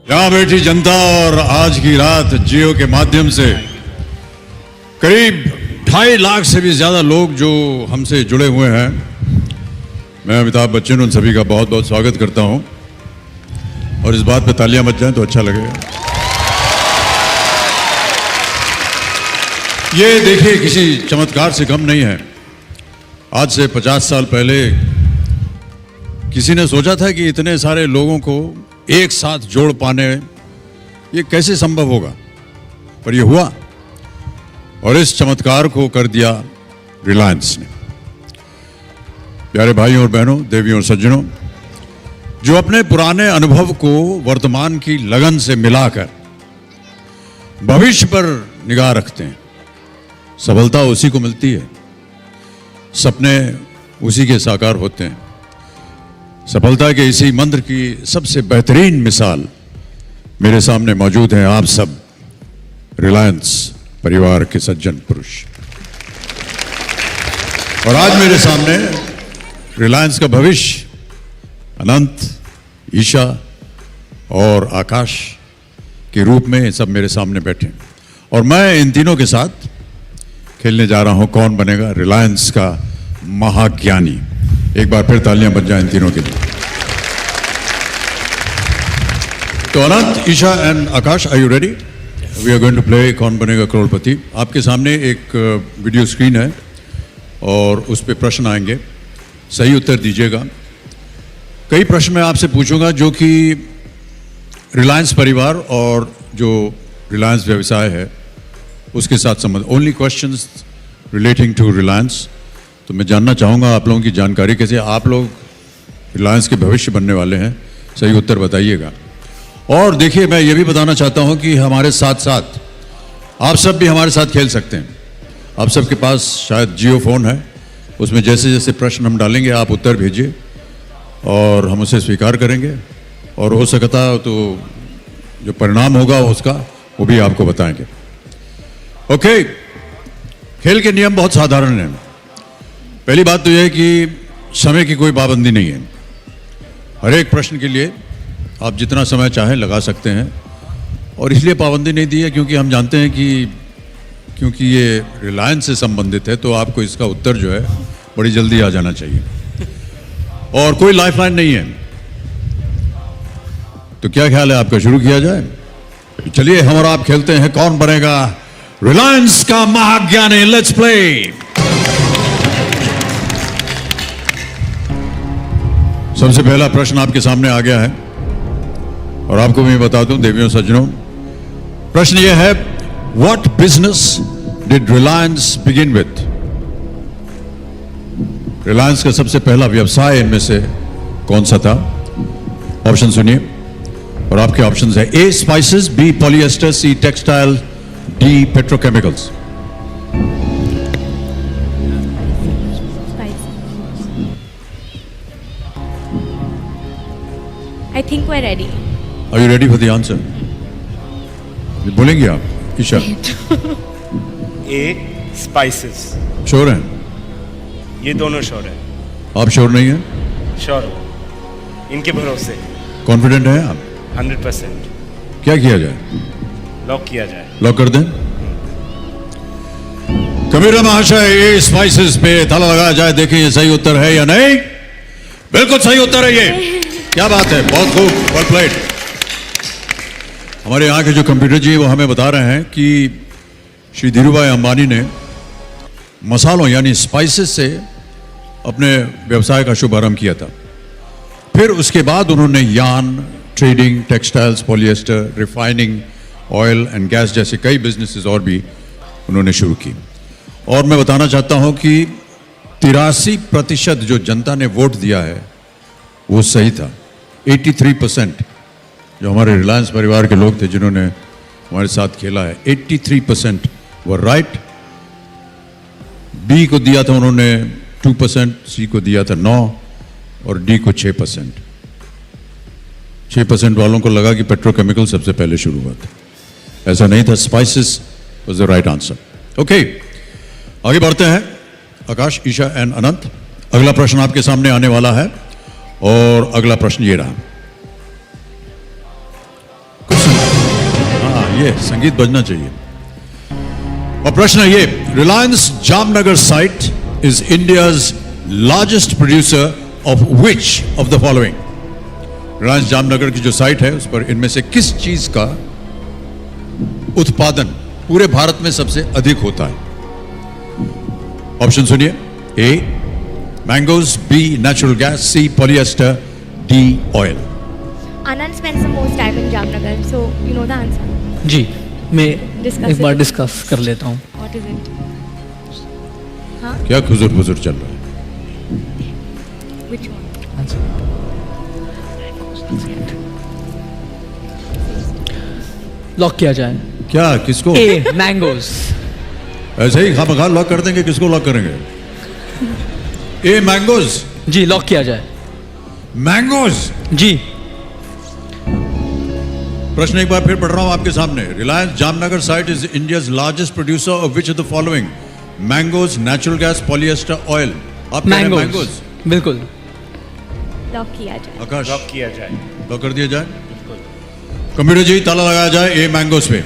यहाँ बैठी जनता और आज की रात जियो के माध्यम से करीब 2.5 लाख से भी ज़्यादा लोग जो हमसे जुड़े हुए हैं, मैं अमिताभ बच्चन उन सभी का बहुत बहुत स्वागत करता हूँ। और इस बात पे तालियां बज जाएं तो अच्छा लगेगा। ये देखिए किसी चमत्कार से कम नहीं है। आज से 50 साल पहले किसी ने सोचा था कि इतने सारे लोगों को एक साथ जोड़ पाने ये कैसे संभव होगा, पर ये हुआ और इस चमत्कार को कर दिया रिलायंस ने। प्यारे भाइयों और बहनों, देवियों और सज्जनों, जो अपने पुराने अनुभव को वर्तमान की लगन से मिलाकर भविष्य पर निगाह रखते हैं, सफलता उसी को मिलती है, सपने उसी के साकार होते हैं। सफलता के इसी मंत्र की सबसे बेहतरीन मिसाल मेरे सामने मौजूद हैं आप सब रिलायंस परिवार के सज्जन पुरुष। और आज मेरे सामने रिलायंस का भविष्य अनंत, ईशा और आकाश के रूप में सब मेरे सामने बैठे हैं। और मैं इन तीनों के साथ खेलने जा रहा हूं कौन बनेगा रिलायंस का महाज्ञानी। एक बार फिर तालियां बज जाएं इन तीनों के लिए। तो Anant, Isha and Akash, are you ready? We are going to play Kaun Banega करोड़पति। आपके सामने एक वीडियो स्क्रीन है और उस पर प्रश्न आएंगे, सही उत्तर दीजिएगा। कई प्रश्न मैं आपसे पूछूंगा जो कि रिलायंस परिवार और जो रिलायंस व्यवसाय है उसके साथ संबंध, only questions relating to Reliance. तो मैं जानना चाहूँगा आप लोगों की जानकारी कैसे, आप लोग रिलायंस के भविष्य बनने वाले हैं, सही उत्तर बताइएगा। और देखिए, मैं ये भी बताना चाहता हूँ कि हमारे साथ साथ आप सब भी हमारे साथ खेल सकते हैं। आप सबके पास शायद जियो फोन है, उसमें जैसे जैसे प्रश्न हम डालेंगे आप उत्तर भेजिए और हम उसे स्वीकार करेंगे और हो सकता तो जो परिणाम होगा उसका वो भी आपको बताएंगे। ओके, खेल के नियम बहुत साधारण हैं। पहली बात तो यह है कि समय की कोई पाबंदी नहीं है। हर एक प्रश्न के लिए आप जितना समय चाहें लगा सकते हैं और इसलिए पाबंदी नहीं दी है क्योंकि हम जानते हैं कि क्योंकि ये रिलायंस से संबंधित है तो आपको इसका उत्तर जो है बड़ी जल्दी आ जाना चाहिए और कोई लाइफलाइन नहीं है। तो क्या ख्याल है आपका, शुरू किया जाए? चलिए हम और आप खेलते हैं कौन बनेगा रिलायंस का महाज्ञानी। Let's play. सबसे पहला प्रश्न आपके सामने आ गया है और आपको मैं बता दूं देवियों सज्जनों, प्रश्न यह है, what business did Reliance begin with? Reliance का सबसे पहला व्यवसाय इनमें से कौन सा था? ऑप्शन सुनिए और आपके ऑप्शंस है A spices, B polyester, C textile, D petrochemicals. I think we're ready. Are you ready for the answer? बोलेंगे आप, ईशा? ए स्पाइसेस। श्योर हैं? ये दोनों श्योर है। आप श्योर नहीं हैं? श्योर हो, इनके भरोसे। कॉन्फिडेंट हैं आप? 100%। क्या किया जाए? लॉक किया जाए। लॉक कर दें? कबीरा महाशय, ए स्पाइसेस पे ताला लगाया जाए, देखें ये सही उत्तर है या नहीं। बिल्कुल सही उत्तर है ये। क्या बात है, बहुत खूब, वेल प्लेड। हमारे यहाँ के जो कंप्यूटर जी वो हमें बता रहे हैं कि श्री धीरूभाई अंबानी ने मसालों यानी स्पाइसेस से अपने व्यवसाय का शुभारंभ किया था। फिर उसके बाद उन्होंने yarn, trading, textiles, polyester, refining, oil and gas जैसे कई बिजनेसेस और भी उन्होंने शुरू की। और मैं बताना चाहता हूँ कि 83% जो जनता ने वोट दिया है वो सही था। 83% जो हमारे रिलायंस परिवार के लोग थे जिन्होंने हमारे साथ खेला है, 83% वो राइट। बी को दिया था उन्होंने 2%, सी को दिया था 9 और डी को 6%। 6% वालों को लगा कि पेट्रोकेमिकल सबसे पहले शुरू हुआ था, ऐसा नहीं था। Spices was the right answer. Okay, आगे बढ़ते हैं। आकाश, ईशा एंड अनंत, अगला प्रश्न आपके सामने आने वाला है और अगला प्रश्न ये रहा, ये संगीत बजना चाहिए। और प्रश्न है ये, Reliance Jamnagar site is India's largest producer of which of the following? Reliance Jamnagar की जो साइट है उस पर इनमें से किस चीज का उत्पादन पूरे भारत में सबसे अधिक होता है? ऑप्शन सुनिए। A mangoes, B natural gas, C polyester, D oil. Anand spends the most time in Jamnagar, so you know the answer. जी, मैं Discuss एक बार it. डिस्कस कर लेता हूँ। What is it? क्या खुजूर बुजुर चल रहा है? Which one? लॉक किया जाए। क्या किसको? ए मैंगोज। ऐसे ही खामखा लॉक कर देंगे? किसको लॉक करेंगे? ए मैंगोज। जी, लॉक किया जाए। मैंगोज। जी, प्रश्न एक बार फिर पढ़ रहा हूं आपके सामने। Reliance Jamnagar site is India's largest producer of which of the following? Mangoes, natural gas, polyester, oil. आप कह रहे हैं मैंगोज। मैंगोज। बिल्कुल। Lock किया जाए। आकाश, लॉक किया जाए। लॉक कर दिया जाए। कंप्यूटर जी ताला लगाया जाए ए मैंगोज पे।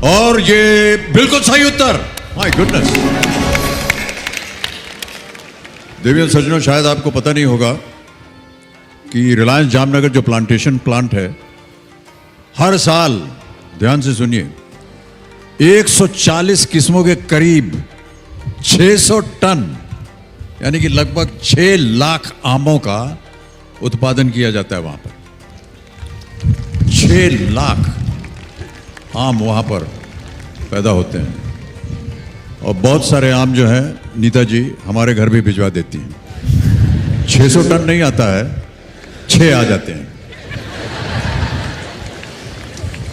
और ये बिल्कुल सही उत्तर। My goodness. देवी और सज्जनों, शायद आपको पता नहीं होगा कि रिलायंस जामनगर जो प्लांटेशन प्लांट है, हर साल, ध्यान से सुनिए, 140 किस्मों के करीब 600 टन यानी कि लगभग 6 लाख आमों का उत्पादन किया जाता है वहां पर। 6 लाख आम वहां पर पैदा होते हैं। और बहुत सारे आम जो है नीता जी हमारे घर भी भिजवा देती हैं। 600 टन नहीं आता है, 6 आ जाते हैं।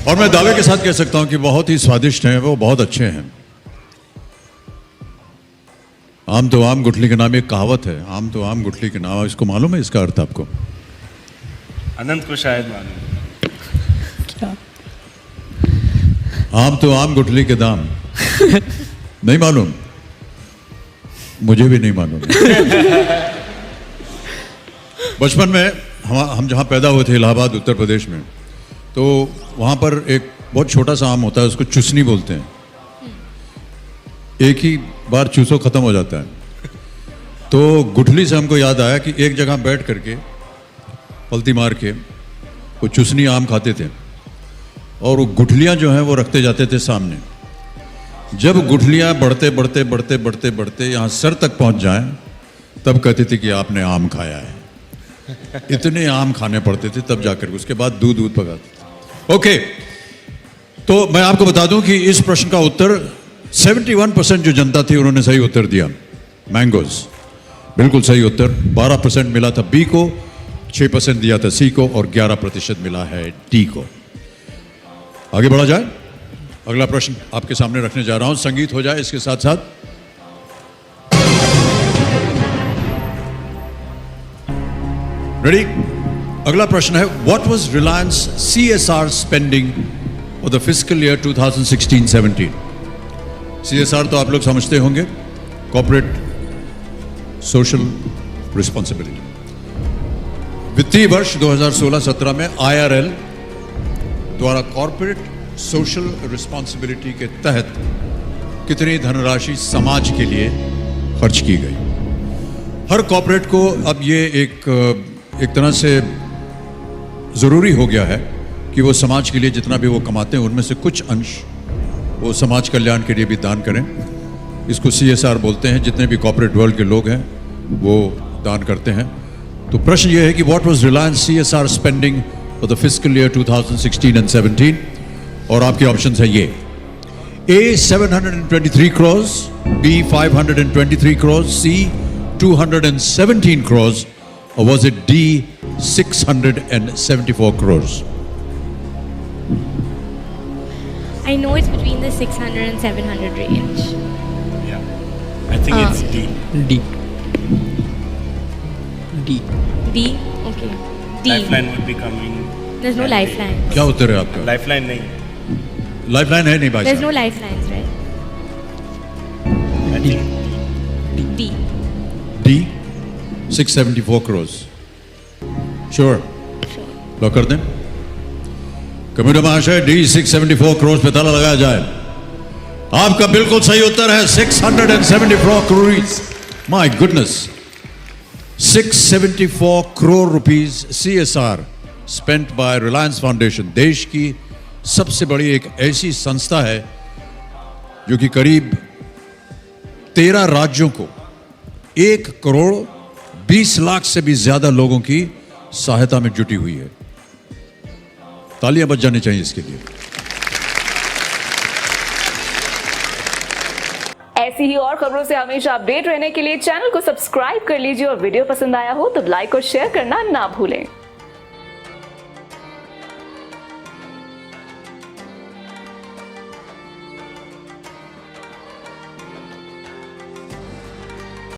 और मैं दावे के साथ कह सकता हूं कि बहुत ही स्वादिष्ट हैं, वो बहुत अच्छे हैं। आम तो आम गुठली के नाम एक कहावत है, आम तो आम गुठली के नाम। इसको मालूम है इसका अर्थ आपको? अनंत को शायद मालूम। आम तो आम गुठली के दाम। नहीं मालूम? मुझे भी नहीं मालूम। बचपन में हम जहाँ पैदा हुए थे, इलाहाबाद उत्तर प्रदेश में, तो वहाँ पर एक बहुत छोटा सा आम होता है, उसको चुसनी बोलते हैं। एक ही बार चूसो खत्म हो जाता है। तो गुठली से हमको याद आया कि एक जगह बैठ करके पलती मार के वो चुसनी आम खाते थे और वो गुठलियाँ जो हैं वो रखते जाते थे सामने। जब गुठलियाँ बढ़ते बढ़ते बढ़ते बढ़ते बढ़ते यहाँ सर तक पहुँच जाएं, तब कहते थे कि आपने आम खाया है। इतने आम खाने पड़ते थे तब जाकर, उसके बाद दूध पकाते थे। ओके, तो मैं आपको बता दूं कि इस प्रश्न का उत्तर 71% जो जनता थी उन्होंने सही उत्तर दिया, मैंगोज। बिल्कुल सही उत्तर। 12% मिला था बी को, 6% दिया था सी को और 11% मिला है डी को। आगे बढ़ा जाए। अगला प्रश्न आपके सामने रखने जा रहा हूं, संगीत हो जाए इसके साथ साथ। रेडी? अगला प्रश्न है, what was Reliance CSR spending for the fiscal year 2016-17? CSR तो आप लोग समझते होंगे, कॉर्पोरेट सोशल रिस्पॉन्सिबिलिटी। वित्तीय वर्ष 2016-17 में IRL द्वारा कॉर्पोरेट सोशल रिस्पॉन्सिबिलिटी के तहत कितनी धनराशि समाज के लिए खर्च की गई? हर कॉर्पोरेट को अब ये एक तरह से ज़रूरी हो गया है कि वो समाज के लिए जितना भी वो कमाते हैं उनमें से कुछ अंश वो समाज कल्याण के लिए भी दान करें। इसको CSR बोलते हैं। जितने भी कॉर्पोरेट वर्ल्ड के लोग हैं वो दान करते हैं। तो प्रश्न ये है कि what was Reliance CSR spending for the fiscal year 2016 and 17? और आपके ऑप्शंस है ये: A 723 crores, B 523 crores, C 217 crores, or was it D 674 crores? I know it's between the 600 and 700 range. Yeah. I think it's D. D. D. D? Okay. D. Lifeline would be coming. There's no lifeline. क्या उत्तर है आपका? Lifeline नहीं। Lifeline है नहीं भाई There's साहब? no lifelines, right? I think D. D 674 crores. Sure. Sure. Lock कर दें। कम्युनिटी महाशय D674 करोड़ पे ताला लगाया जाए। आपका बिल्कुल सही उत्तर है 674 crore. My goodness, 674 crore rupees CSR spent by Reliance Foundation। देश की सबसे बड़ी एक ऐसी संस्था है जो कि करीब 13 राज्यों को 1 करोड़ 20 लाख से भी ज्यादा लोगों की सहायता में जुटी हुई है। तालियां बज जानी चाहिए इसके लिए। ऐसी ही और खबरों से हमेशा अपडेट रहने के लिए चैनल को सब्सक्राइब कर लीजिए और वीडियो पसंद आया हो तो लाइक और शेयर करना ना भूलें।